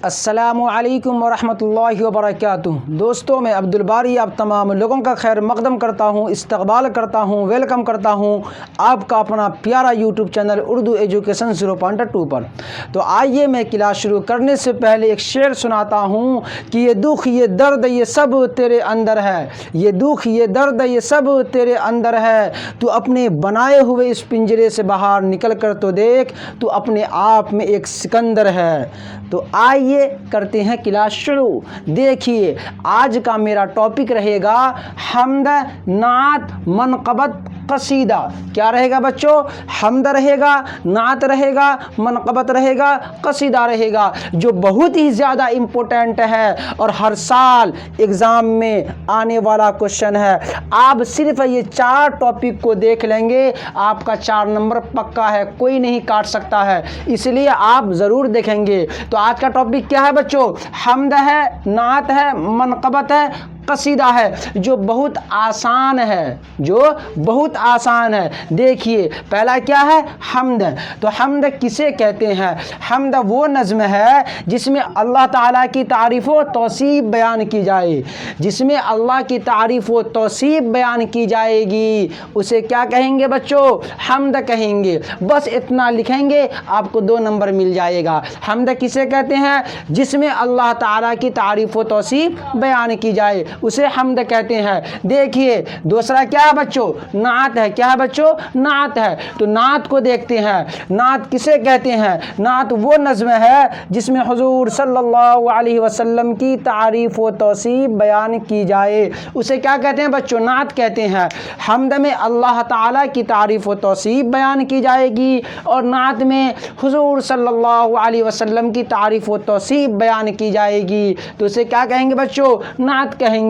अस्सलामुअलैकुम वरहमतुल्लाहि वबरकातुहू। दोस्तों, मैं अब्दुल बारी आप तमाम लोगों का खैर मकदम करता हूँ, इस्तकबाल करता हूँ, वेलकम करता हूँ आपका अपना प्यारा यूट्यूब चैनल उर्दू एजुकेशन 0.2 पर। तो आइए, मैं क्लास शुरू करने से पहले एक शेर सुनाता हूँ कि ये दुख ये दर्द ये सब तेरे अंदर है, ये दुख ये दर्द ये सब तेरे अंदर है। तू अपने बनाए हुए इस पिंजरे से बाहर निकल कर तो देख, तू अपने आप में एक सिकंदर है। तो आइए करते हैं क्लास शुरू। देखिए, आज का मेरा टॉपिक रहेगा हम्द, नात, मनक़बत, कसीदा। क्या रहेगा बच्चों? हम्द रहेगा, नात रहेगा, मनक़बत रहेगा, कसीदा रहेगा, जो बहुत ही ज़्यादा इम्पोर्टेंट है और हर साल एग्ज़ाम में आने वाला क्वेश्चन है। आप सिर्फ ये 4 टॉपिक को देख लेंगे, आपका 4 नंबर पक्का है, कोई नहीं काट सकता है, इसलिए आप ज़रूर देखेंगे। तो आज का टॉपिक क्या है बच्चों? हम्द है, नात है, मनक़बत है, कसीदा है, जो बहुत आसान है, जो बहुत आसान है। देखिए, पहला क्या है? हम्द। तो हम्द किसे कहते हैं? हम्द वो नज़्म है जिसमें अल्लाह ताला की तारीफ़ व तौसीफ़ बयान की जाए, जिसमें अल्लाह की तारीफ़ व तौसीफ़ बयान की जाएगी, उसे क्या कहेंगे बच्चों? हम्द कहेंगे। बस इतना लिखेंगे, आपको 2 नंबर मिल जाएगा। हम्द किसे कहते हैं? जिसमें अल्लाह ताला की तारीफ़ व तौसीफ़ बयान की जाए, उसे हम्द कहते हैं। देखिए, दूसरा क्या है बच्चों? नात है। क्या है बच्चों? नात है। तो नात को देखते हैं। नात किसे कहते हैं? नात वो नज़्म है जिसमें हुज़ूर सल्लल्लाहु अलैहि वसल्लम की तारीफ़ व तौसीफ़ बयान की जाए, उसे क्या कहते हैं बच्चों? नात कहते हैं। हम्द में अल्लाह ताला की तारीफ़ व तौसीफ़ बयान की जाएगी और नात में हुज़ूर सल्लल्लाहु अलैहि वसल्लम की तारीफ़ व तौसीफ़ बयान की जाएगी, तो उसे क्या कहेंगे बच्चों? नात कहेंगे।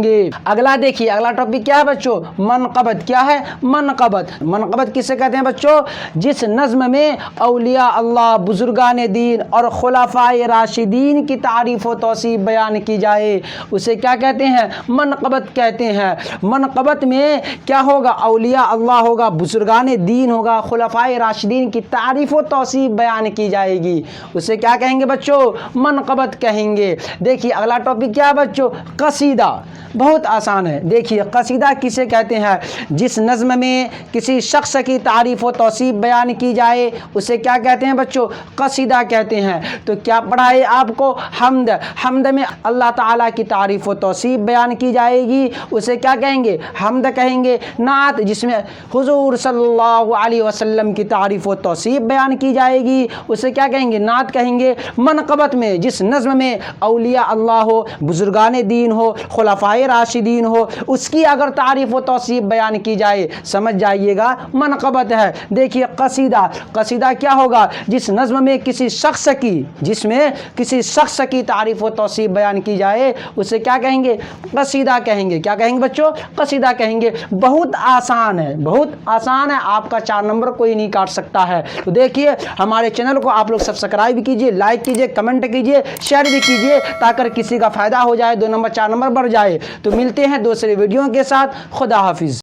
अगला देखिए, अगला टॉपिक क्या है बच्चों? मनक़बत। क्या है? मनक़बत। मनक़बत किसे कहते हैं बच्चों? जिस नज़्म में औलिया अल्लाह, बुजुर्गान दीन और खुलाफाए राशिदीन की तारीफ़ व तौसीफ़ बयान की जाए, उसे क्या कहते हैं? मनक़बत कहते हैं। मनक़बत में क्या होगा? औलिया अल्लाह होगा, बुजुर्गान दीन होगा, खुलाफाए राशिदीन की तारीफ़ व तौसीफ़ बयान की जाएगी, उसे क्या कहेंगे बच्चों? मनक़बत कहेंगे। देखिए, अगला टॉपिक क्या है बच्चों? कसीदा। बहुत आसान है। देखिए, कसीदा किसे कहते हैं? जिस नज़्म में किसी शख्स की तारीफ़ व तौसीफ़ बयान की जाए, उसे क्या कहते हैं बच्चों? कसीदा कहते हैं। तो क्या पढ़ा है आपको? हम्द। हम्द में अल्लाह ताला की तारीफ़ व तौसीफ़ बयान की जाएगी, उसे क्या कहेंगे? हम्द कहेंगे। नात, जिसमें हुज़ूर सल्लल्लाहु अलैहि वसल्लम की तारीफ़ व तौसीफ़ बयान की जाएगी, उसे क्या कहेंगे? नात कहेंगे। मनक़बत में जिस नज़्म में औलिया अल्लाह हो, बुजुर्गान दीन हो, खुलाफाए राशिदीन हो, उसकी अगर तारीफ़ व तौसीफ़ बयान की जाए, समझ जाइएगा मनक़बत है। देखिए, कसीदा। कसीदा क्या होगा? जिस नज़्म में किसी शख्स की, जिसमें किसी शख्स की तारीफ़ व तौसीफ़ बयान की जाए, उसे क्या कहेंगे? कसीदा कहेंगे। क्या कहेंगे बच्चों? कसीदा कहेंगे। बहुत आसान है, बहुत आसान है, आपका 4 नंबर कोई नहीं काट सकता है। तो देखिए, हमारे चैनल को आप लोग सब्सक्राइब कीजिए, लाइक कीजिए, कमेंट कीजिए, शेयर भी कीजिए, ताकि किसी का फ़ायदा हो जाए, 2 नंबर 4 नंबर बढ़ जाए। तो मिलते हैं दूसरे वीडियो के साथ। खुदा हाफिज़।